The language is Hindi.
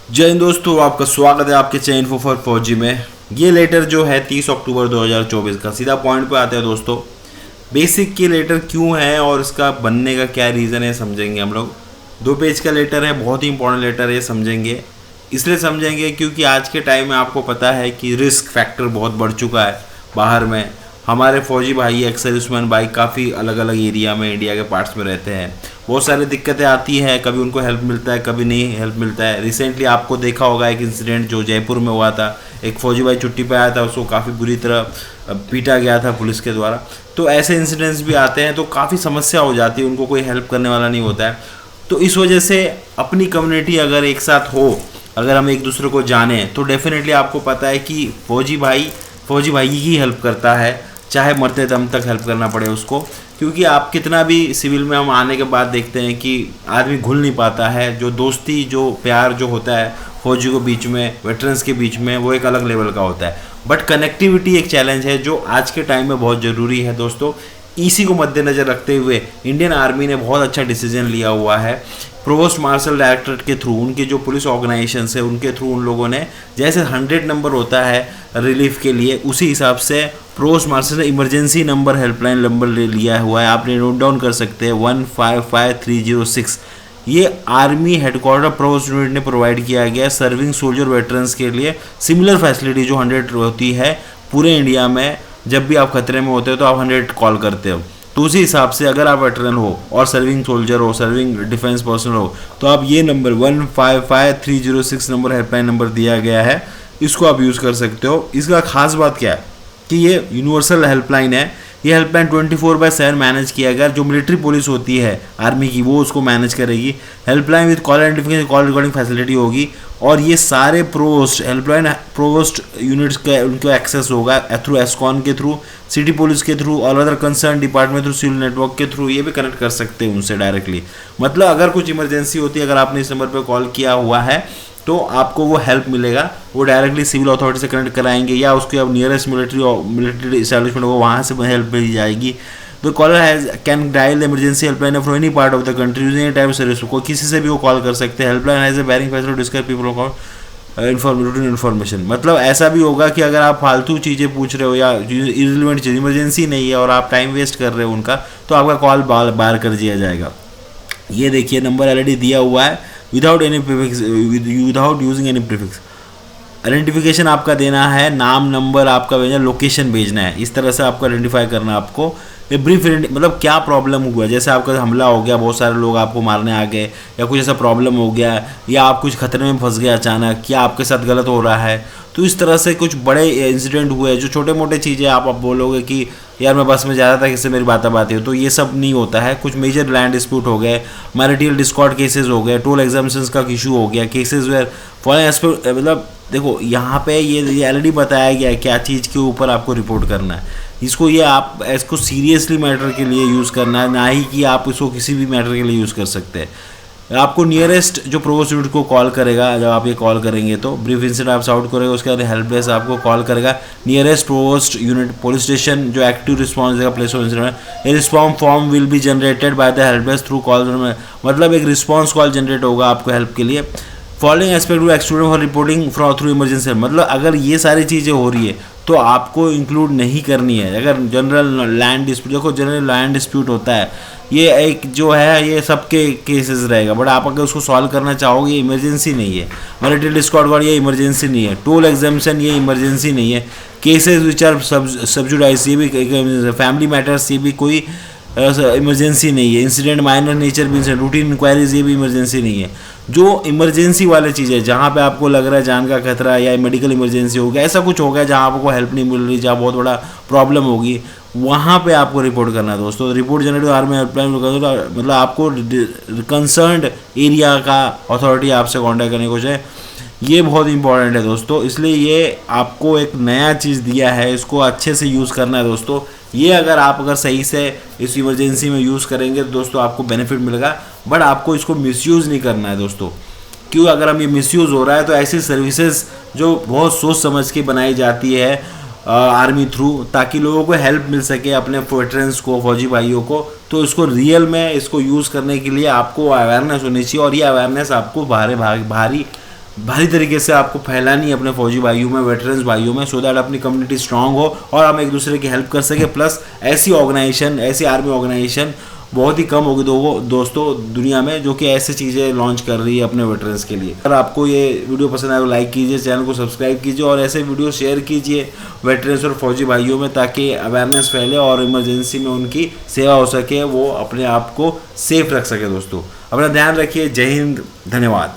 जय हिंद दोस्तों, आपका स्वागत है आपके चैनल इन्फो फॉर फौजी में। ये लेटर जो है 30 अक्टूबर 2024 का, सीधा पॉइंट पे आते हैं दोस्तों। बेसिक ये लेटर क्यों है और इसका बनने का क्या रीज़न है समझेंगे हम लोग। 2 पेज का लेटर है, बहुत ही इंपॉर्टेंट लेटर है। समझेंगे इसलिए समझेंगे क्योंकि आज के टाइम में आपको पता है कि रिस्क फैक्टर बहुत बढ़ चुका है बाहर में। हमारे फौजी भाई एक्स सर्विसमैन भाई काफ़ी अलग अलग एरिया में इंडिया के पार्ट्स में रहते हैं। बहुत सारी दिक्कतें आती हैं, कभी उनको हेल्प मिलता है, कभी नहीं हेल्प मिलता है। रिसेंटली आपको देखा होगा एक इंसिडेंट जो जयपुर में हुआ था। एक फौजी भाई छुट्टी पे आया था, उसको काफ़ी बुरी तरह पीटा गया था पुलिस के द्वारा। तो ऐसे इंसिडेंट्स भी आते हैं, तो काफ़ी समस्या हो जाती है, उनको कोई हेल्प करने वाला नहीं होता है। तो इस वजह से अपनी कम्युनिटी अगर एक साथ हो, अगर हम एक दूसरे को जानें, तो डेफिनेटली आपको पता है कि फौजी भाई ही हेल्प करता है, चाहे मरते दम तक हेल्प करना पड़े उसको। क्योंकि आप कितना भी सिविल में हम आने के बाद देखते हैं कि आदमी घुल नहीं पाता है। जो दोस्ती, जो प्यार जो होता है फौजी को बीच में, वेटरन्स के बीच में, वो एक अलग लेवल का होता है। बट कनेक्टिविटी एक चैलेंज है जो आज के टाइम में बहुत ज़रूरी है दोस्तों। इसी को मद्देनज़र रखते हुए इंडियन आर्मी ने बहुत अच्छा डिसीजन लिया हुआ है। प्रोवोस्ट मार्शल डायरेक्टरेट के थ्रू, उनके जो पुलिस ऑर्गेनाइजेशन है उनके थ्रू, उन लोगों ने जैसे 100 नंबर होता है रिलीफ के लिए, उसी हिसाब से प्रोवोस्ट मार्शल ने इमरजेंसी नंबर, हेल्पलाइन नंबर ले लिया हुआ है। आपने नोट डाउन कर सकते हैं 155306। ये आर्मी हेडक्वार्टर प्रोवोस्ट यूनिट ने प्रोवाइड किया गया सर्विंग सोल्जर वेटरन्स के लिए। सिमिलर फैसिलिटी जो 100 होती है पूरे इंडिया में, जब भी आप खतरे में होते हो तो आप 100 कॉल करते हो। तो उसी हिसाब से अगर आप वेटरन हो और सर्विंग सोल्जर हो, सर्विंग डिफेंस पर्सन हो, तो आप ये नंबर 155306 नंबर हेल्पलाइन नंबर दिया गया है, इसको आप यूज़ कर सकते हो। इसका खास बात क्या है कि ये यूनिवर्सल हेल्पलाइन है। ये हेल्पलाइन 24/7 मैनेज किया गया। जो मिलिट्री पुलिस होती है आर्मी की, वो उसको मैनेज करेगी। Helpline with call identification, call recording facility होगी। और ये सारे प्रोवोस्ट हेल्पलाइन प्रोवोस्ट यूनिट्स का उनको एक्सेस होगा थ्रू एस्कॉन के थ्रू, सिटी पुलिस के थ्रू और other concern department through, civil network के थ्रू। ये भी कनेक्ट कर सकते हैं उनसे डायरेक्टली। मतलब अगर कुछ इमरजेंसी होती है, अगर आपने इस नंबर पर कॉल किया हुआ है तो आपको वो हेल्प मिलेगा। वो डायरेक्टली सिविल अथॉरिटी से कनेक्ट कराएंगे या उसके अब नियरेस्ट मिलिट्री इस्टेब्लिशमेंट होगा, वहाँ से हेल्प मिल जाएगी। The caller has can dial emergency helpline from any part of the country using any type of service. को किसी से भी वो कॉल कर सकते हैं। Helpline has a barring facility to discuss people routine information. मतलब ऐसा भी होगा कि अगर आप फालतू चीज़ें पूछ रहे हो या इररिलेवेंट चीज़, इमरजेंसी नहीं है और आप टाइम वेस्ट कर रहे हो उनका, तो आपका कॉल बार कर दिया जाएगा। ये देखिए नंबर ऑलरेडी दिया हुआ है without using any prefix. Identification आपका देना है, नाम नंबर आपका भेजना, लोकेशन भेजना है। इस तरह से आपको आइडेंटिफाई करना है आपको। ये ब्रीफ मतलब क्या प्रॉब्लम हुआ, जैसे आपका हमला हो गया, बहुत सारे लोग आपको मारने आ गए, या कुछ ऐसा प्रॉब्लम हो गया, या आप कुछ खतरे में फंस गए अचानक, या आपके साथ गलत हो रहा है। तो इस तरह से कुछ बड़े इंसिडेंट हुए, जो छोटे मोटे चीज़ें आप बोलोगे कि यार मैं बस में जा रहा था, किससे मेरी बातें हो, तो ये सब नहीं होता है। कुछ मेजर लैंड डिस्प्यूट हो गए, मैरिटल डिस्कॉर्ड केसेस हो गए, टोल एग्जाम्पशंस का इशू हो गया, केसेस वेयर फॉलोइंग एस्पेक्ट। मतलब देखो यहाँ पे ये ऑलरेडी बताया गया है क्या चीज़ के ऊपर आपको रिपोर्ट करना है। इसको सीरियसली मैटर के लिए यूज़ करना है, ना ही कि आप इसको किसी भी मैटर के लिए यूज़ कर सकते हैं। आपको नियरेस्ट जो प्रोवोस्ट यूनिट को कॉल करेगा, जब आप ये कॉल करेंगे तो ब्रीफ इंसिडेंट आप साउट करेगा, उसके बाद हेल्प डेस्क आपको कॉल करेगा। Nearest provost unit police station जो एक्टिव रिस्पॉन्स देगा place of incident. A response form will be generated by the help desk through call. मतलब एक रिस्पॉन्स कॉल जनरेट होगा आपको हेल्प के लिए। Following aspect to exclude for reporting from through emergency. मतलब अगर ये सारी चीज़ें हो रही है तो आपको इंक्लूड नहीं करनी है। अगर जनरल लैंड डिस्प्यूट, देखो जनरल लैंड डिस्प्यूट होता है, ये एक जो है ये सबके केसेस रहेगा, बट आप अगर उसको सॉल्व करना चाहोगे, ये इमरजेंसी नहीं है। मैरिटल डिस्कॉर्ड ये इमरजेंसी नहीं है। टोल एग्जाम्पशन ये इमरजेंसी नहीं है। केसेस विच आर सब्जुडाइज, ये भी फैमिली मैटर्स, ये भी कोई इमरजेंसी नहीं है। इंसिडेंट माइनर नेचर भी इंसिडेंट, रूटीन इंक्वायरीज, ये भी इमरजेंसी नहीं है। जो इमरजेंसी वाले चीज़ें, जहाँ पे आपको लग रहा है जान का खतरा या मेडिकल इमरजेंसी हो गया, ऐसा कुछ हो गया जहाँ आपको हेल्प नहीं मिल रही, जहाँ बहुत बड़ा प्रॉब्लम होगी, वहाँ पे आपको रिपोर्ट करना है दोस्तों। रिपोर्ट जनरेट आर्मी हेल्पलाइन, मतलब आपको कंसर्न्ड एरिया का अथॉरिटी आपसे कॉन्टैक्ट करने को चाहे। ये बहुत इंपॉर्टेंट है दोस्तों, इसलिए ये आपको एक नया चीज़ दिया है, इसको अच्छे से यूज़ करना है दोस्तों। ये अगर सही से इस इमरजेंसी में यूज़ करेंगे तो दोस्तों आपको बेनिफिट मिलेगा, बट आपको इसको मिसयूज़ नहीं करना है दोस्तों। क्यों? अगर हम ये मिसयूज़ हो रहा है तो ऐसी सर्विसेज जो बहुत सोच समझ के बनाई जाती है आर्मी थ्रू, ताकि लोगों को हेल्प मिल सके, अपने वेटरन्स को, फौजी भाइयों को, तो इसको रियल में इसको यूज़ करने के लिए आपको अवेयरनेस होनी चाहिए। और ये अवेयरनेस आपको भारी भारी तरीके से आपको फैलानी है अपने फौजी भाइयों में, वेटरन्स भाइयों में, सो दैट अपनी कम्युनिटी स्ट्रांग हो और हम एक दूसरे की हेल्प कर सके। प्लस ऐसी ऑर्गेनाइजेशन, ऐसी आर्मी ऑर्गेनाइजेशन बहुत ही कम होगी दोस्तों दुनिया में जो कि ऐसी चीज़ें लॉन्च कर रही है अपने वेटरन्स के लिए। अगर आपको ये वीडियो पसंद आए तो लाइक कीजिए, चैनल को सब्सक्राइब कीजिए और ऐसे वीडियो शेयर कीजिए वेटरन्स और फौजी भाइयों में, ताकि अवेयरनेस फैले और इमरजेंसी में उनकी सेवा हो सके, वो अपने आप को सेफ रख सके। दोस्तों अपना ध्यान रखिए। जय हिंद, धन्यवाद।